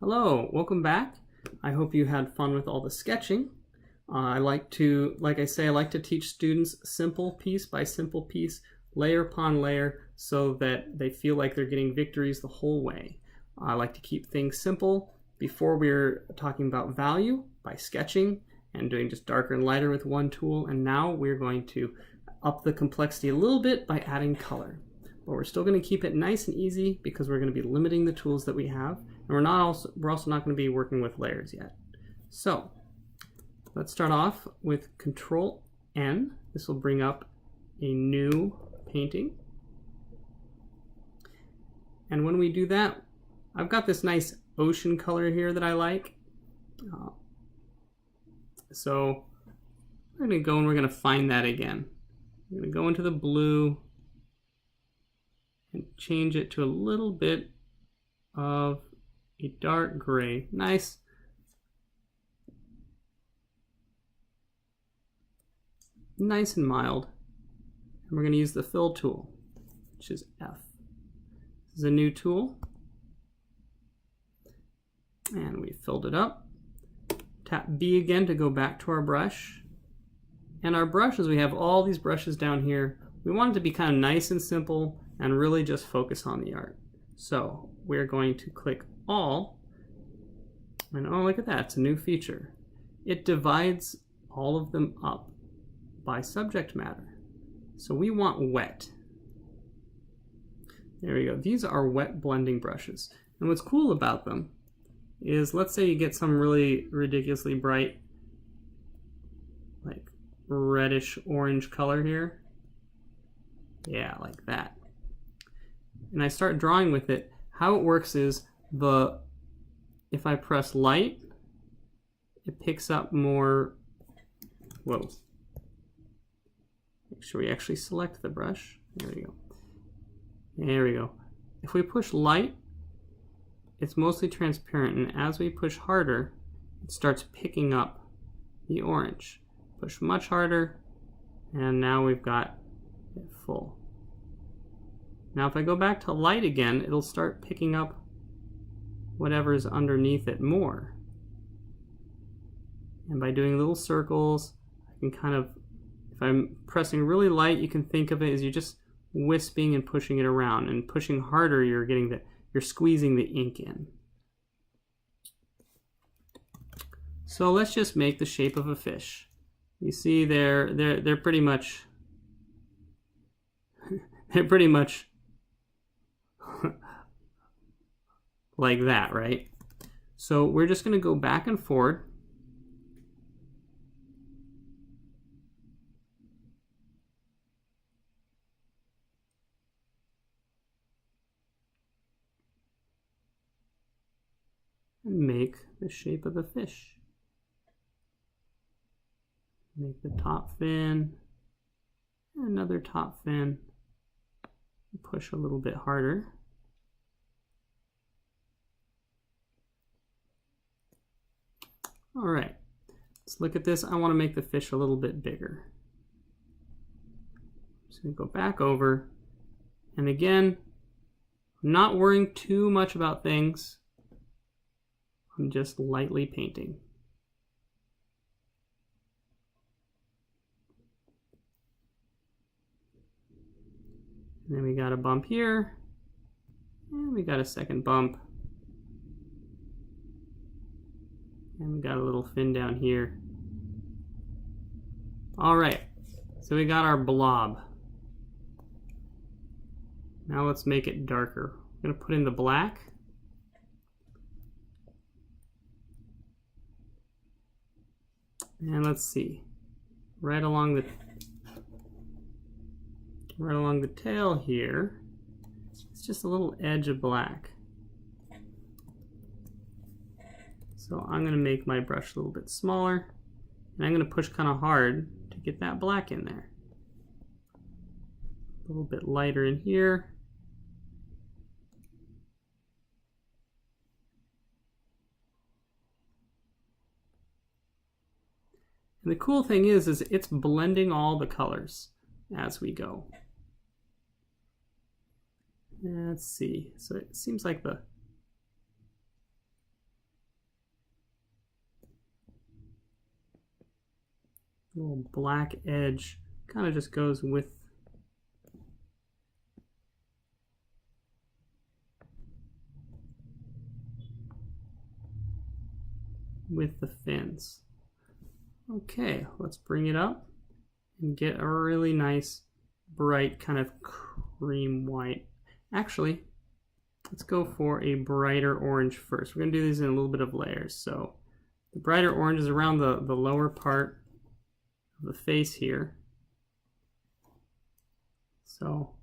Hello, welcome back. I hope you had fun with all the sketching. Like I say, I like to teach students simple piece by simple piece, layer upon layer, so that they feel like they're getting victories the whole way. I like to keep things simple. Before we were talking about value by sketching and doing just darker and lighter with one tool, and now we're going to up the complexity a little bit by adding color. But we're still going to keep it nice and easy because we're going to be limiting the tools that we have, and we're also not going to be working with layers yet. So let's start off with Control N. This will bring up a new painting. And when we do that, I've got this nice ocean color here that I like. So we're going to go and we're going to find that again. We're going to go into the blue and change it to a little bit of a dark gray. Nice. Nice and mild. And we're going to use the fill tool, which is F. This is a new tool. And we filled it up. Tap B again to go back to our brush. And our brushes, we have all these brushes down here. We want it to be kind of nice and simple and really just focus on the art. So we're going to click all. And oh, look at that, it's a new feature. It divides all of them up by subject matter. So we want wet. There we go. These are wet blending brushes. And what's cool about them is, let's say you get some really ridiculously bright, like reddish orange color here. Yeah, like that. And I start drawing with it. How it works is, if I press light, it picks up more. Whoa. Make sure we actually select the brush. There we go. There we go. If we push light, it's mostly transparent, and as we push harder, it starts picking up the orange. Push much harder, and now we've got it full. Now if I go back to light again, it'll start picking up whatever is underneath it more. And by doing little circles, I can kind of, if I'm pressing really light, you can think of it as you're just wisping and pushing it around, and pushing harder, you're squeezing the ink in. So let's just make the shape of a fish. You see they're pretty much like that, right? So we're just going to go back and forward. And make the shape of the fish. Make the top fin, another top fin. Push a little bit harder. All right, let's look at this. I want to make the fish a little bit bigger. I'm just going to go back over, and again, I'm not worrying too much about things. I'm just lightly painting. And then we got a bump here, and we got a second bump, and we got a little fin down here. All right, so we got our blob. Now let's make it darker. I'm gonna put in the black. And let's see, right along the tail here, it's just a little edge of black. So I'm going to make my brush a little bit smaller, and I'm going to push kind of hard to get that black in there. A little bit lighter in here. And the cool thing is it's blending all the colors as we go. Let's see. So it seems like little black edge kind of just goes with the fins. Okay, let's bring it up and get a really nice bright kind of cream white. Actually, let's go for a brighter orange first. We're going to do these in a little bit of layers. So the brighter orange is around the lower part of the face here. So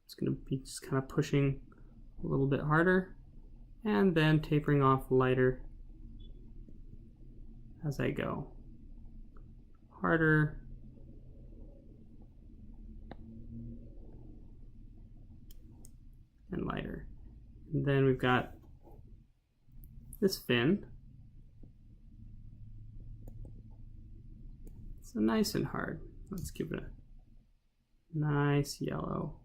it's going to be just kind of pushing a little bit harder and then tapering off lighter as I go. Harder. And lighter. And then we've got this fin. So nice and hard. Let's give it a nice yellow.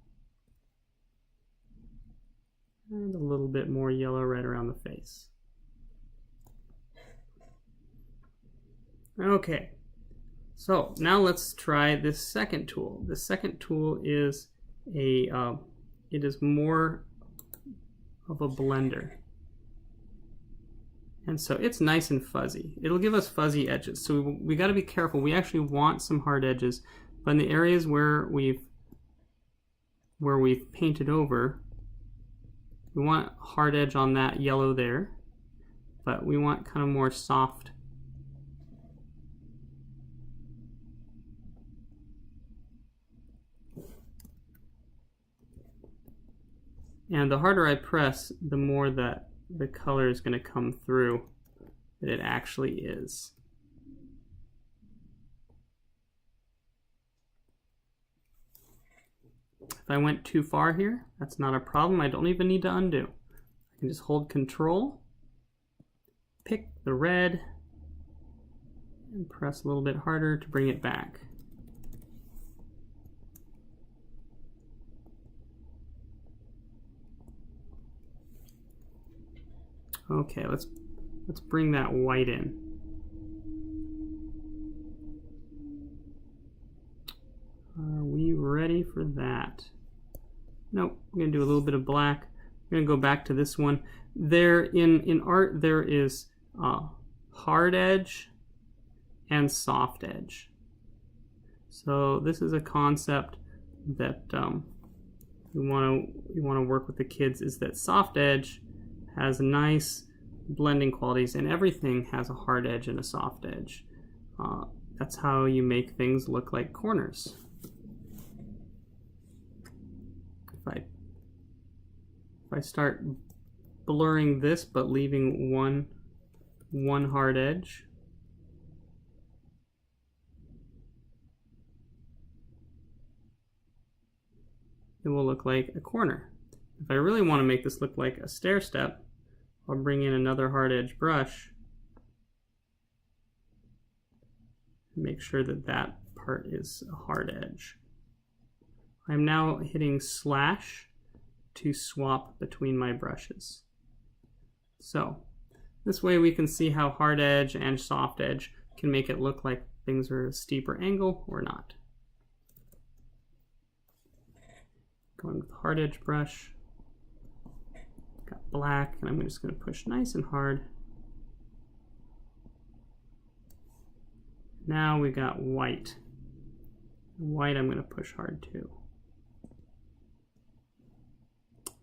And a little bit more yellow right around the face. Okay, so now let's try this second tool. The second tool is it is more of a blender. And so it's nice and fuzzy. It'll give us fuzzy edges. So we got to be careful. We actually want some hard edges, but in the areas where we've painted over, we want hard edge on that yellow there, but we want kind of more soft. And the harder I press, the more that the color is going to come through that it actually is. If I went too far here, that's not a problem. I don't even need to undo. I can just hold Control, pick the red, and press a little bit harder to bring it back. Okay, let's bring that white in. Are we ready for that? Nope, I'm gonna do a little bit of black. I'm gonna go back to this one. There in art there is hard edge and soft edge. So this is a concept that we want to work with the kids, is that soft edge has nice blending qualities, and everything has a hard edge and a soft edge. That's how you make things look like corners. If I start blurring this but leaving one hard edge, it will look like a corner. If I really want to make this look like a stair step, I'll bring in another hard edge brush. Make sure that that part is a hard edge. I'm now hitting slash to swap between my brushes. So this way we can see how hard edge and soft edge can make it look like things are a steeper angle or not. Going with the hard edge brush. Got black, and I'm just going to push nice and hard. Now we got white. White I'm going to push hard too.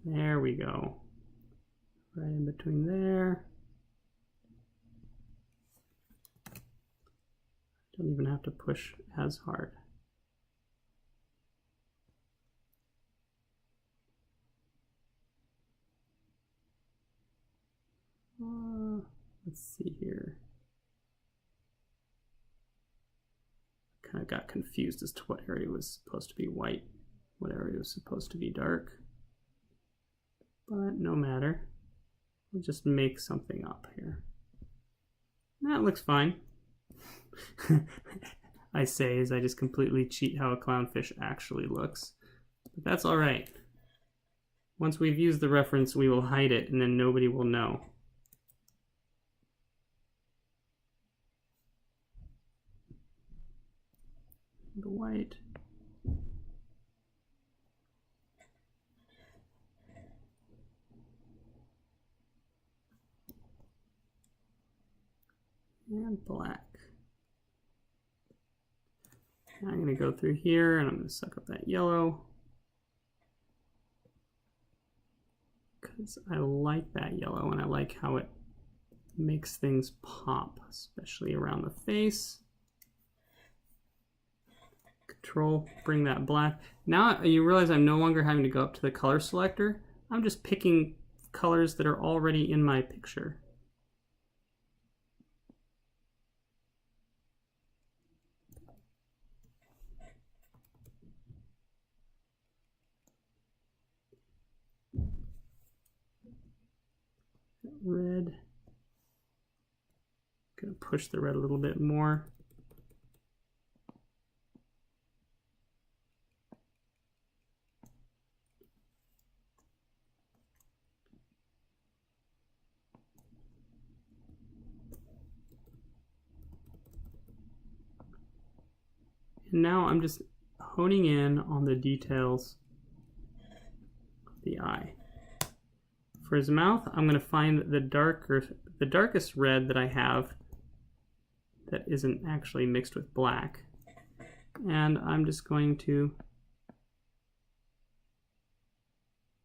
There we go. Right in between there. Don't even have to push as hard. Let's see here. Kind of got confused as to what area was supposed to be white, what area was supposed to be dark. But no matter. We'll just make something up here. That looks fine. I say as I just completely cheat how a clownfish actually looks. But that's all right. Once we've used the reference, we will hide it and then nobody will know. The white. And black. Now I'm going to go through here and I'm going to suck up that yellow. Because I like that yellow and I like how it makes things pop, especially around the face. Control, bring that black. Now you realize I'm no longer having to go up to the color selector. I'm just picking colors that are already in my picture. Red. Gonna push the red a little bit more. And now I'm just honing in on the details of the eye. For his mouth, I'm going to find the darkest red that I have that isn't actually mixed with black. And I'm just going to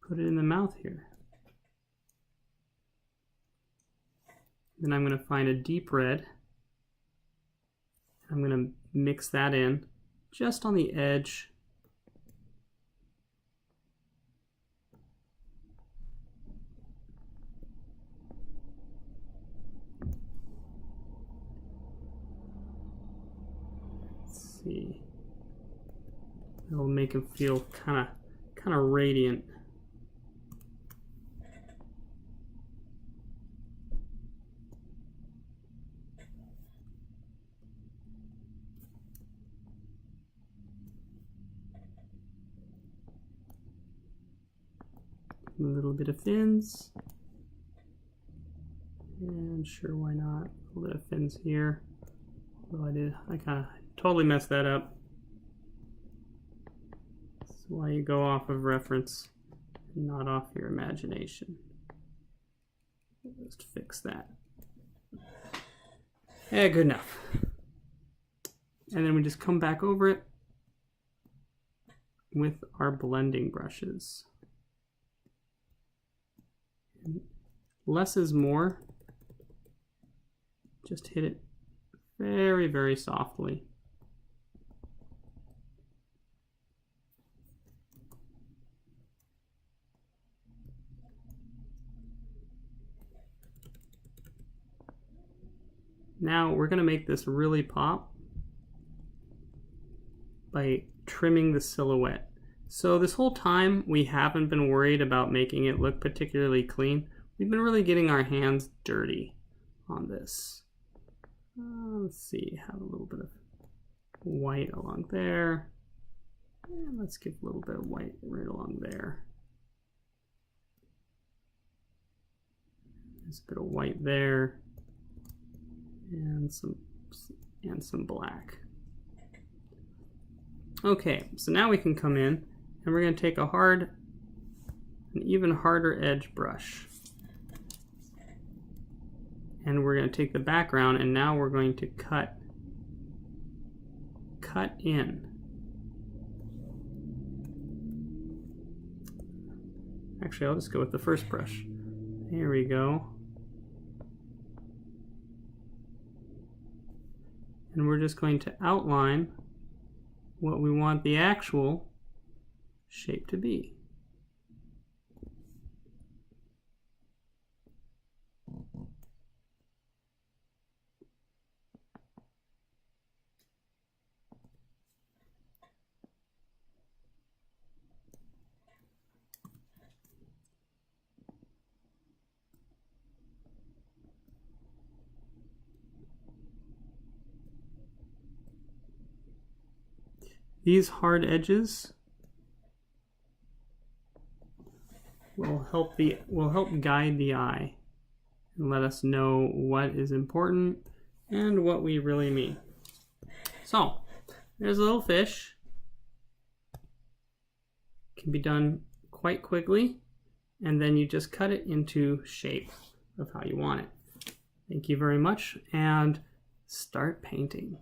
put it in the mouth here. Then I'm going to find a deep red. I'm going to mix that in just on the edge. See, it'll make him feel kind of radiant. A little bit of fins, and sure, why not? A little bit of fins here. Well, I kind of totally messed that up. That's why you go off of reference and not off your imagination. Just fix that. Yeah, good enough. And then we just come back over it with our blending brushes. Less is more. Just hit it very, very softly. Now we're going to make this really pop by trimming the silhouette. So this whole time we haven't been worried about making it look particularly clean. We've been really getting our hands dirty on this. Let's see, have a little bit of white along there. And let's give a little bit of white right along there. There's a bit of white there. And some black. Okay, so now we can come in and we're going to take an even harder edge brush. And we're going to take the background and now we're going to cut in. Actually, I'll just go with the first brush. Here we go. And we're just going to outline what we want the actual shape to be. These hard edges will help guide the eye and let us know what is important and what we really mean. So There's a little fish. Can be done quite quickly, and then you just cut it into shape of how you want it. Thank you very much, and start painting.